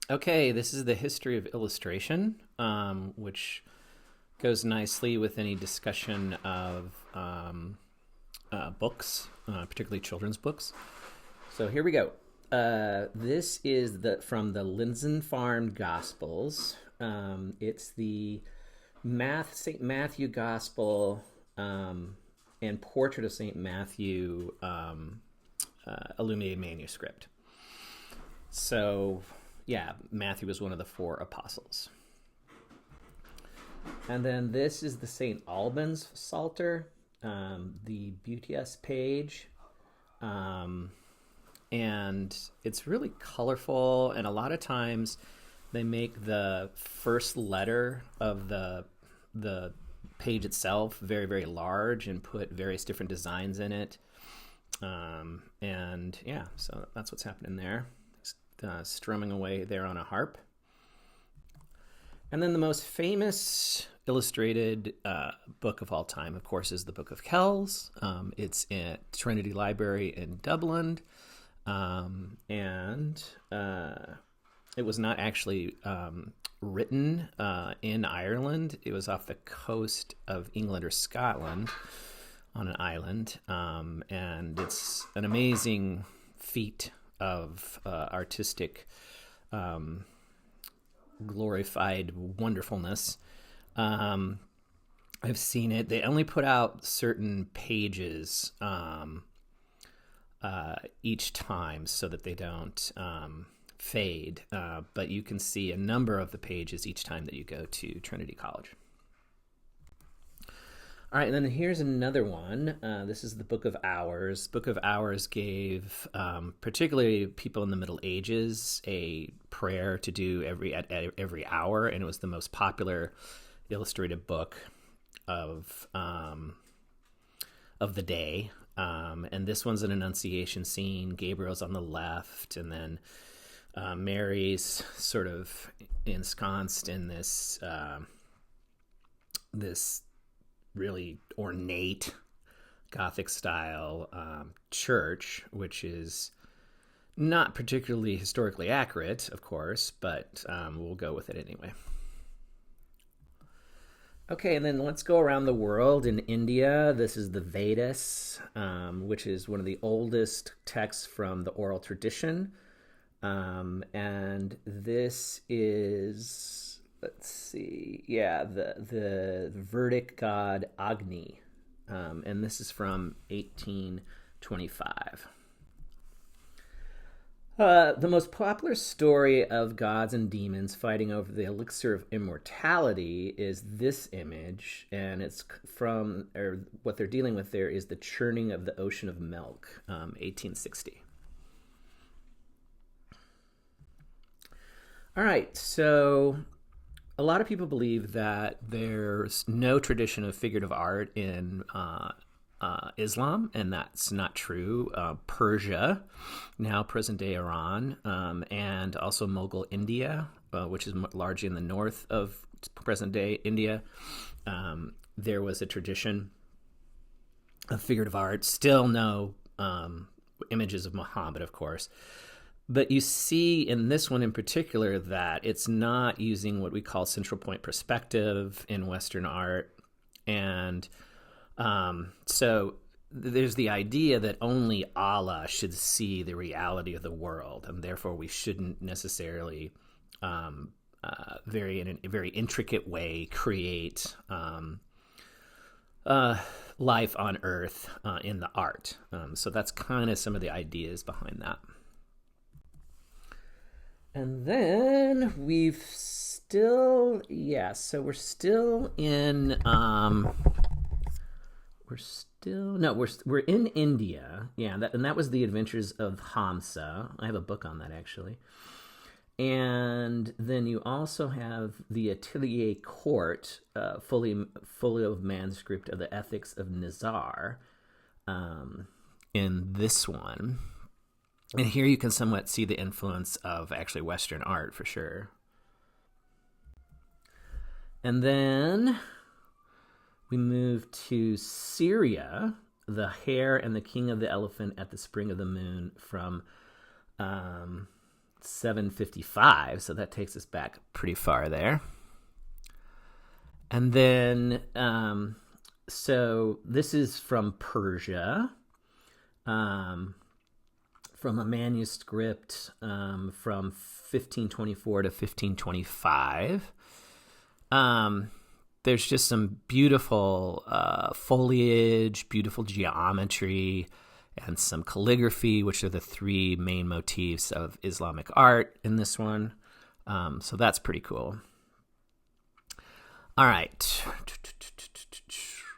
Okay, this is the history of illustration, which goes nicely with any discussion of books, particularly children's books. So here we go. This is from the Lindsay Farm Gospels. It's the St. Matthew Gospel and Portrait of St. Matthew illuminated manuscript. So, yeah, Matthew was one of the four apostles. And then this is the St. Albans Psalter, the Beauteous page. And it's really colorful, and a lot of times they make the first letter of the page itself very, very large and put various different designs in it. And yeah, so that's what's happening there. Strumming away there on a harp. And then the most famous illustrated book of all time, of course, is the Book of Kells. It's at Trinity Library in Dublin. And it was not actually written in Ireland. It was off the coast of England or Scotland on an island. And it's an amazing feat of artistic glorified wonderfulness. I've seen it. They only put out certain pages each time so that they don't fade. But you can see a number of the pages each time that you go to Trinity College. All right, and then here's another one. This is the Book of Hours. Book of Hours gave, particularly people in the Middle Ages, a prayer to do at every hour, and it was the most popular illustrated book of the day. And this one's an Annunciation scene. Gabriel's on the left, and then Mary's sort of ensconced in this really ornate Gothic style church, which is not particularly historically accurate, of course, but we'll go with it anyway. Okay, and then let's go around the world. In India, this is the Vedas, which is one of the oldest texts from the oral tradition. And this is, let's see, yeah, the Vedic god Agni. And this is from 1825. The most popular story of gods and demons fighting over the elixir of immortality is this image, and it's from, or what they're dealing with there is the churning of the ocean of milk, 1860. All right, so a lot of people believe that there's no tradition of figurative art in Islam, and that's not true. Persia, now present-day Iran, and also Mughal India, which is largely in the north of present-day India, there was a tradition of figurative art. Still no images of Muhammad, of course. But you see in this one in particular that it's not using what we call central point perspective in Western art. And so there's the idea that only Allah should see the reality of the world, and therefore we shouldn't necessarily in a very intricate way create life on Earth in the art. So that's kind of some of the ideas behind that. And then we're still in, we're in India. Yeah, and that was the Adventures of Hamsa. I have a book on that, actually. And then you also have the Atelier Court, fully of manuscript of the Ethics of Nizar, in this one. And here you can somewhat see the influence of actually Western art for sure. And then we move to Syria, The Hare and the King of the Elephant at the Spring of the Moon from 755, so that takes us back pretty far there. And then, so this is from Persia, from a manuscript from 1524 to 1525. There's just some beautiful foliage, beautiful geometry, and some calligraphy, which are the three main motifs of Islamic art in this one. So that's pretty cool. All right.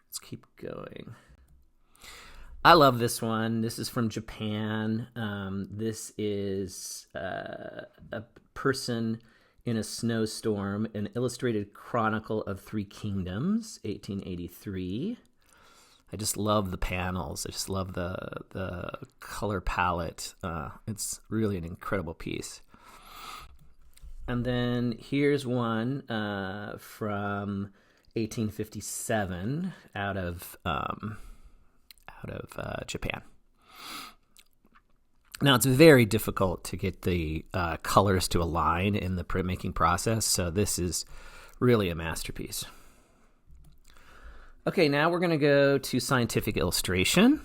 Let's keep going. I love this one. This is from Japan. This is a person in a snowstorm, an illustrated chronicle of three kingdoms, 1883. I just love the panels. I just love the color palette. It's really an incredible piece. And then here's one from 1857 out of Japan. Now, it's very difficult to get the colors to align in the printmaking process, so this is really a masterpiece. Okay, now we're going to go to scientific illustration.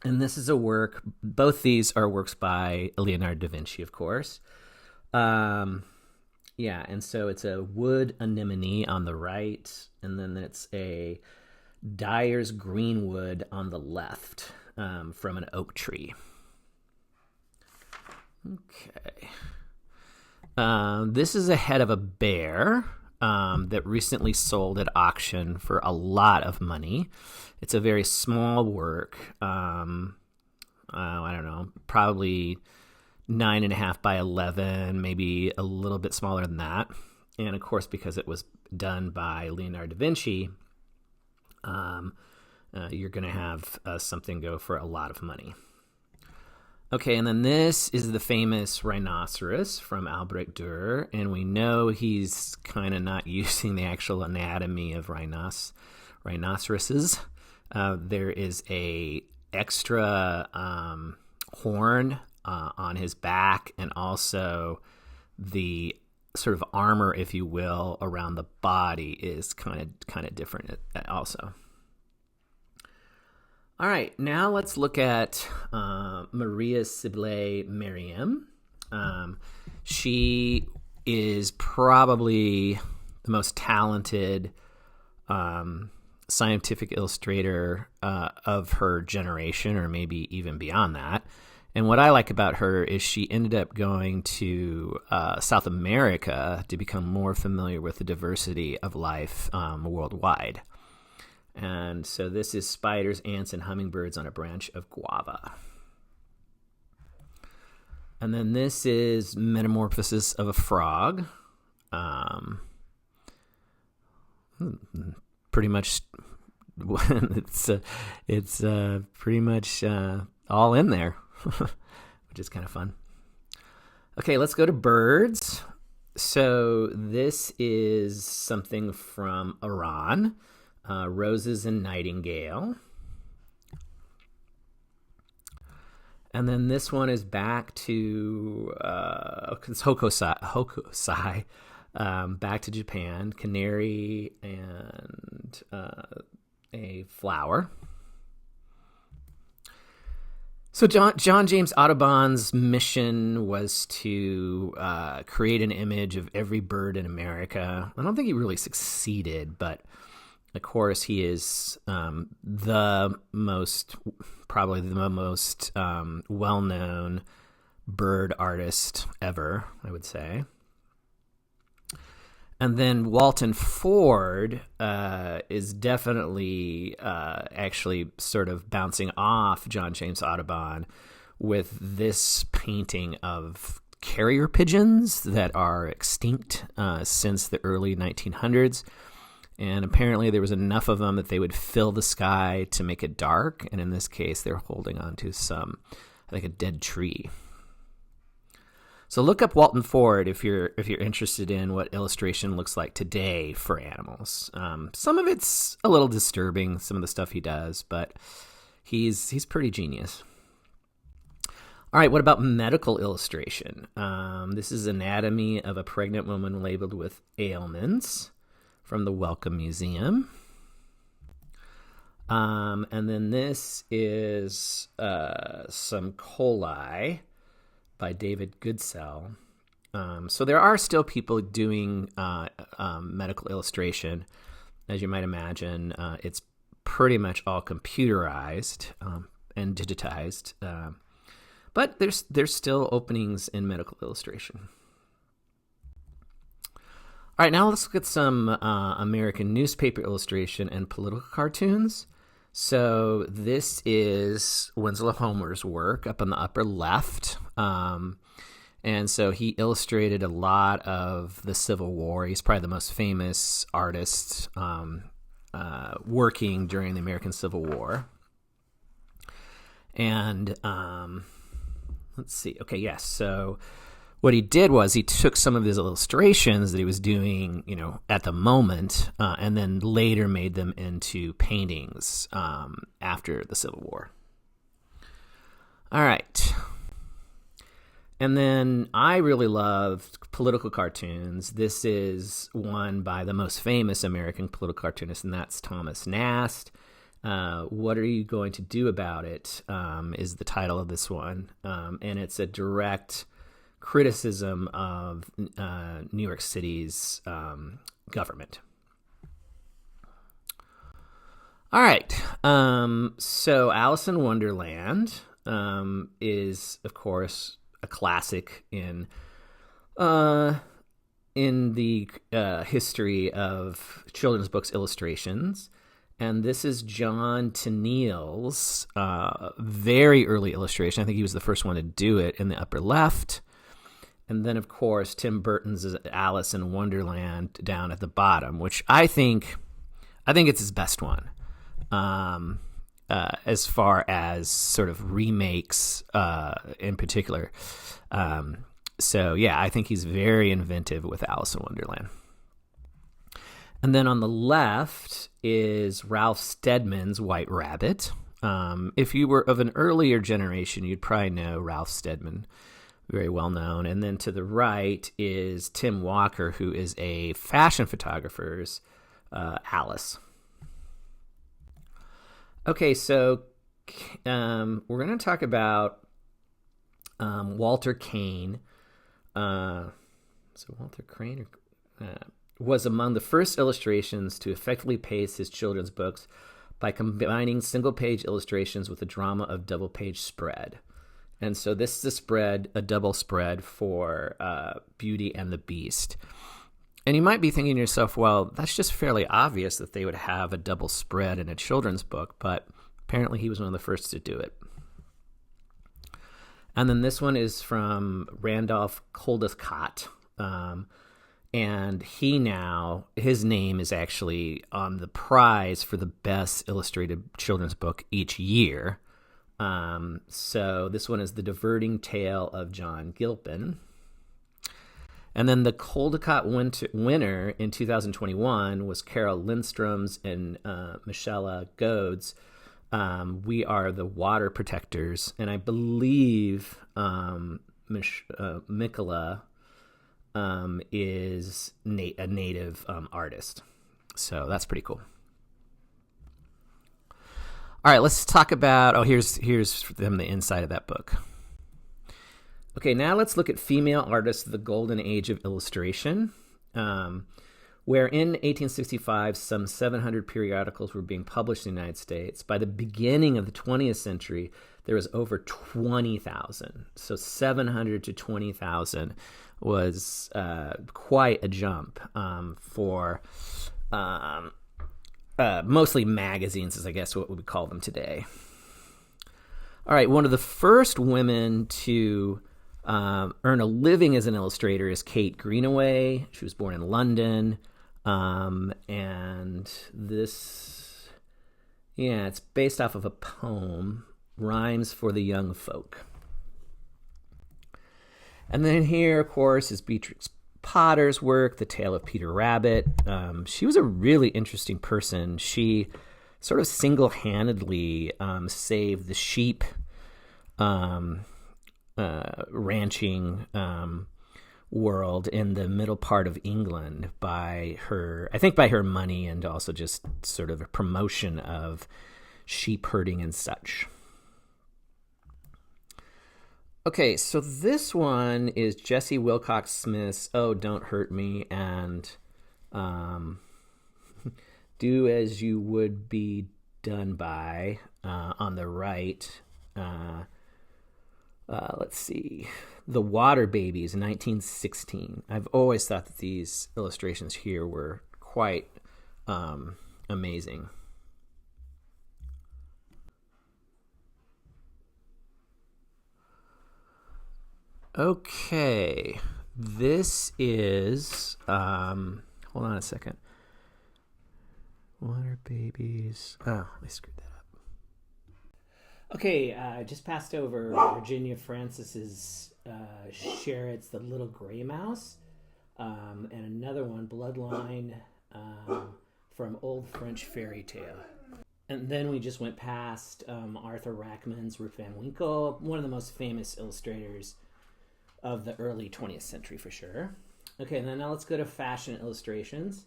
And this is a work, both these are works by Leonardo da Vinci, of course. And so it's a wood anemone on the right, and then it's a Dyer's greenwood on the left from an oak tree. Okay. This is a head of a bear that recently sold at auction for a lot of money. It's a very small work. I don't know, probably 9.5 by 11, maybe a little bit smaller than that. And of course, because it was done by Leonardo da Vinci, you're going to have something go for a lot of money. Okay, and then this is the famous rhinoceros from Albrecht Dürer, and we know he's kind of not using the actual anatomy of rhinoceroses. There is a extra horn on his back, and also the sort of armor, if you will, around the body is kind of different also. All right, now let's look at Maria Sibylle Merriam. She is probably the most talented scientific illustrator of her generation, or maybe even beyond that. And what I like about her is she ended up going to South America to become more familiar with the diversity of life worldwide. And so this is spiders, ants, and hummingbirds on a branch of guava. And then this is Metamorphosis of a Frog. Pretty much, it's pretty much all in there, which is kind of fun. Okay, let's go to birds. So this is something from Iran. Roses and Nightingale. And then this one is back to it's Hokusai, back to Japan, canary and a flower. So John James Audubon's mission was to create an image of every bird in America. I don't think he really succeeded, but of course, he is probably the most well-known bird artist ever, I would say. And then Walton Ford is definitely actually sort of bouncing off John James Audubon with this painting of carrier pigeons that are extinct since the early 1900s. And apparently there was enough of them that they would fill the sky to make it dark. And in this case, they're holding on to a dead tree. So look up Walton Ford if you're interested in what illustration looks like today for animals. Some of it's a little disturbing, some of the stuff he does, but he's pretty genius. All right, what about medical illustration? This is anatomy of a pregnant woman labeled with ailments from the Wellcome Museum. And then this is some coli by David Goodsell. So there are still people doing medical illustration. As you might imagine, it's pretty much all computerized and digitized. But there's still openings in medical illustration. All right, now let's look at some American newspaper illustration and political cartoons. So this is Winslow Homer's work up on the upper left. And so he illustrated a lot of the Civil War. He's probably the most famous artist working during the American Civil War. And let's see. Okay, yes. So what he did was he took some of his illustrations that he was doing, at the moment, and then later made them into paintings after the Civil War. All right. And then I really loved political cartoons. This is one by the most famous American political cartoonist, and that's Thomas Nast. What are you going to do about it? Is the title of this one. And it's a direct criticism of New York City's government. All right. So Alice in Wonderland is, of course, a classic in the history of children's books illustrations. And this is John Tenniel's very early illustration. I think he was the first one to do it in the upper left. And then, of course, Tim Burton's Alice in Wonderland down at the bottom, which I think it's his best one. As far as sort of remakes in particular. So, yeah, I think he's very inventive with Alice in Wonderland. And then on the left is Ralph Steadman's White Rabbit. If you were of an earlier generation, you'd probably know Ralph Steadman, very well known. And then to the right is Tim Walker, who is a fashion photographer's Alice. Okay, so we're going to talk about Walter Crane. So Walter Crane was among the first illustrations to effectively pace his children's books by combining single-page illustrations with the drama of double-page spread. And so this is a double spread for Beauty and the Beast. And you might be thinking to yourself, well, that's just fairly obvious that they would have a double spread in a children's book, but apparently he was one of the first to do it. And then this one is from Randolph Caldecott. And his name is actually on the prize for the best illustrated children's book each year. So this one is The Diverting Tale of John Gilpin. And then the Caldecott winner in 2021 was Carol Lindstrom's and Michelle Goads. We Are the Water Protectors. And I believe Mikola is a native artist. So that's pretty cool. All right, let's talk about, here's them, the inside of that book. Okay, now let's look at female artists of the golden age of illustration, where in 1865, some 700 periodicals were being published in the United States. By the beginning of the 20th century, there was over 20,000. So 700 to 20,000 was quite a jump for mostly magazines, is I guess what we call them today. All right, one of the first women to earn a living as an illustrator is Kate Greenaway. She was born in London. And this, it's based off of a poem, Rhymes for the Young Folk. And then here, of course, is Beatrix Potter's work, The Tale of Peter Rabbit. She was a really interesting person. She sort of single-handedly saved the sheep ranching world in the middle part of England by her, I think by her money and also just sort of a promotion of sheep herding and such. Okay, so this one is Jessie Wilcox Smith's "Oh, Don't Hurt Me" and "Do As You Would Be Done By" on the right. Let's see. The Water Babies, 1916. I've always thought that these illustrations here were quite amazing. Okay, this is, hold on a second. Water Babies. Oh, I screwed that up. Okay, just passed over Virginia Francis's Sherritt's The Little Gray Mouse, and another one, Bloodline, from Old French Fairy Tale. And then we just went past Arthur Rachman's Rip Van Winkle, one of the most famous illustrators of the early 20th century for sure. Okay, and then now let's go to fashion illustrations.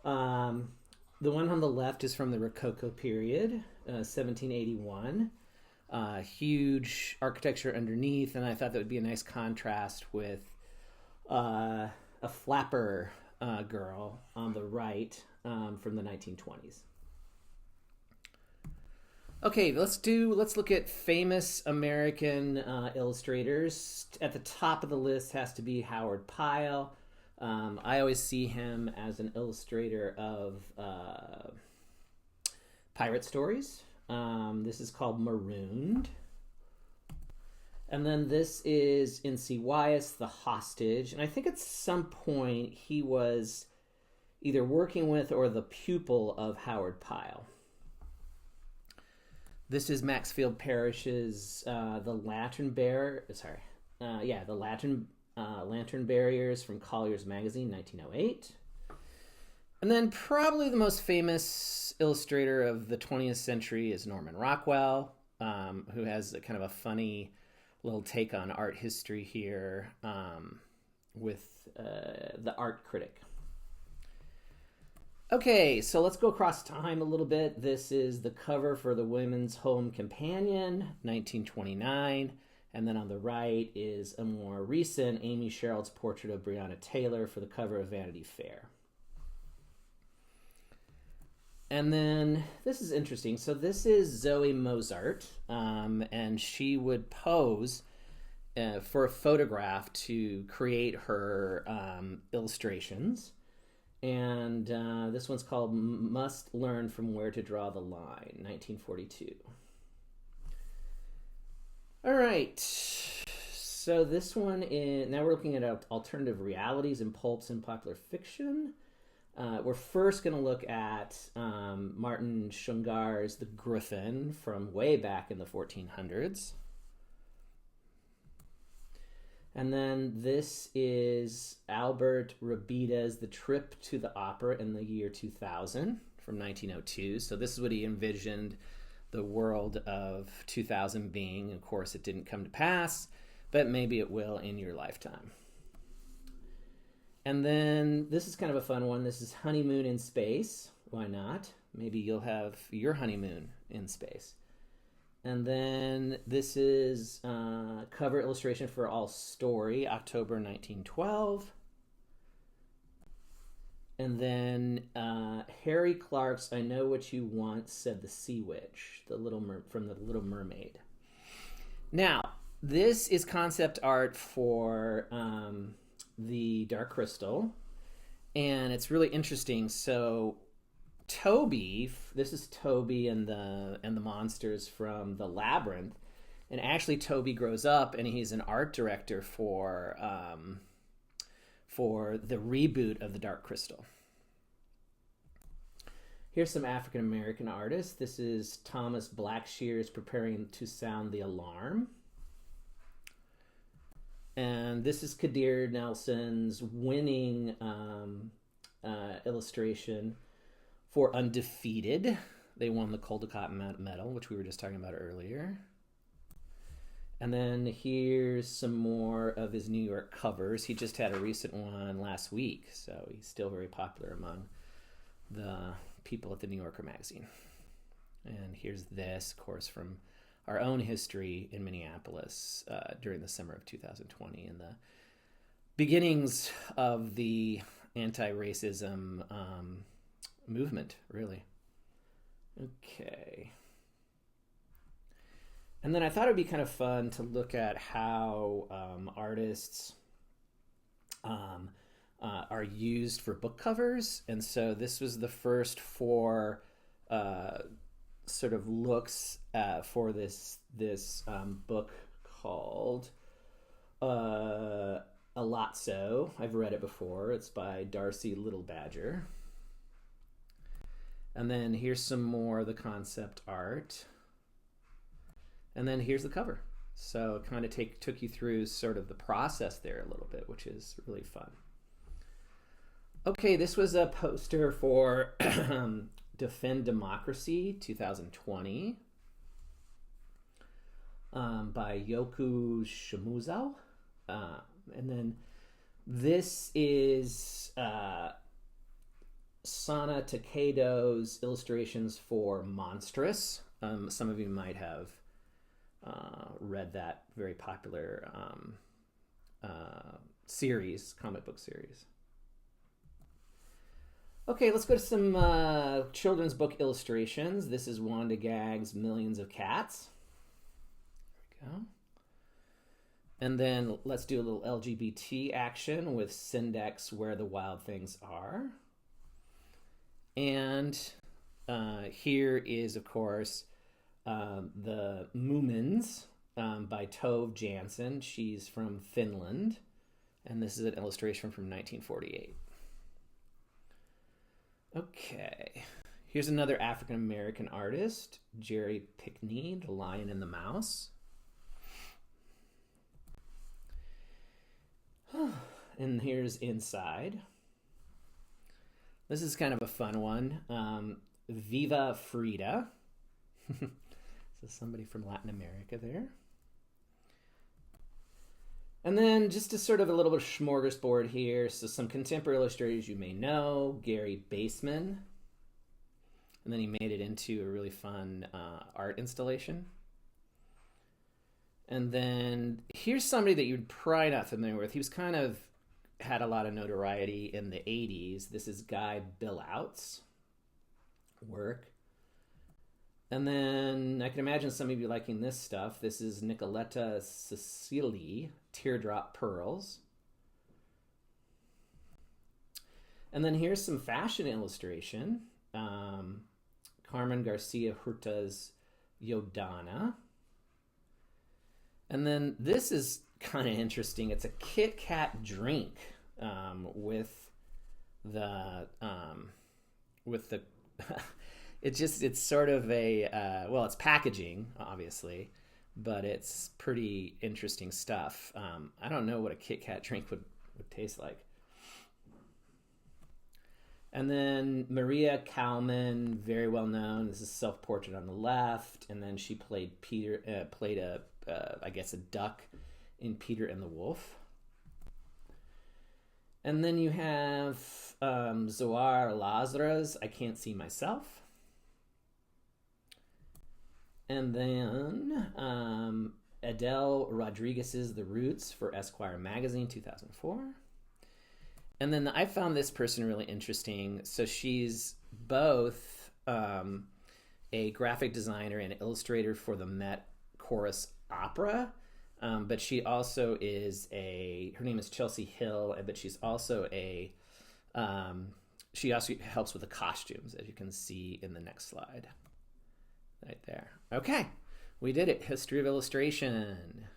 The one on the left is from the Rococo period, 1781. Huge architecture underneath, and I thought that would be a nice contrast with a flapper girl on the right from the 1920s. Okay, let's look at famous American illustrators. At the top of the list has to be Howard Pyle. I always see him as an illustrator of pirate stories. This is called Marooned. And then this is N.C. Wyeth, The Hostage. And I think at some point he was either working with or the pupil of Howard Pyle. This is Maxfield Parrish's The Lantern Bearer. The Lantern Barriers from Collier's Magazine, 1908. And then probably the most famous illustrator of the 20th century is Norman Rockwell, who has a kind of a funny little take on art history here with The Art Critic. Okay, so let's go across time a little bit. This is the cover for the Women's Home Companion, 1929. And then on the right is a more recent Amy Sherald's portrait of Breonna Taylor for the cover of Vanity Fair. And then this is interesting. So this is Zoe Mozart, and she would pose for a photograph to create her illustrations. And this one's called Must Learn from Where to Draw the Line, 1942. All right, so this one is, now we're looking at alternative realities in pulps and popular fiction. We're first going to look at Martin Shungar's The Griffin from way back in the 1400s. And then this is Albert Robita's The Trip to the Opera in the Year 2000 from 1902. So this is what he envisioned the world of 2000 being. Of course, it didn't come to pass, but maybe it will in your lifetime. And then this is kind of a fun one. This is Honeymoon in Space. Why not? Maybe you'll have your honeymoon in space. And then this is cover illustration for All Story, October 1912. And then Harry Clark's I Know What You Want, Said the Sea Witch, from The Little Mermaid. Now, this is concept art for the Dark Crystal, and it's really interesting. So Toby, this is Toby and the monsters from the Labyrinth, and actually Toby grows up and he's an art director for the reboot of the Dark Crystal. Here's some African American artists. This is Thomas Blackshear's Preparing to Sound the Alarm. And this is Kadir Nelson's winning illustration for Undefeated. They won the Caldecott Medal, which we were just talking about earlier. And then here's some more of his New York covers. He just had a recent one last week, so he's still very popular among the people at the New Yorker magazine. And here's this, of course, from our own history in Minneapolis during the summer of 2020 and the beginnings of the anti-racism movement, really. Okay. And then I thought it would be kind of fun to look at how artists are used for book covers. And so this was the first four sort of looks for this book called A Lot So. I've read it before. It's by Darcy Little Badger. And then here's some more of the concept art. And then here's the cover. So it kind of took you through sort of the process there a little bit, which is really fun. Okay, this was a poster for Defend Democracy 2020 by Yoku Shimizu. And then this is Sana Takedo's illustrations for Monstrous. Some of you might have read that very popular series, comic book series. Okay, let's go to some children's book illustrations. This is Wanda Gagg's Millions of Cats. There we go. And then let's do a little LGBT action with Syndex Where the Wild Things Are. And here is, of course, the Moomins by Tove Jansson. She's from Finland. And this is an illustration from 1948. Okay. Here's another African-American artist, Jerry Pickney, The Lion and the Mouse. And here's Inside. This is kind of a fun one. Viva Frida. So somebody from Latin America there. And then just a sort of a little bit of smorgasbord here. So some contemporary illustrators you may know. Gary Baseman. And then he made it into a really fun art installation. And then here's somebody that you're probably not familiar with. He was kind of had a lot of notoriety in the 80s. This is Guy Billouts' work. And then I can imagine some of you liking this stuff. This is Nicoletta Cecili, Teardrop Pearls. And then here's some fashion illustration. Carmen Garcia Hurta's Yodana. And then this is kind of interesting. It's a Kit Kat drink with the it's sort of a well, it's packaging obviously, but it's pretty interesting stuff. I don't know what a Kit Kat drink would taste like. And then Maria Kalman, very well known. This is self-portrait on the left, and then she played I guess a duck in Peter and the Wolf. And then you have Zohar Lazar's I Can't See Myself. And then Adele Rodriguez's The Roots for Esquire Magazine 2004. And then I found this person really interesting. So she's both a graphic designer and illustrator for the Met Chorus Opera, but she also is her name is Chelsea Hill, but she's also she also helps with the costumes, as you can see in the next slide. Right there. Okay, we did it. History of illustration.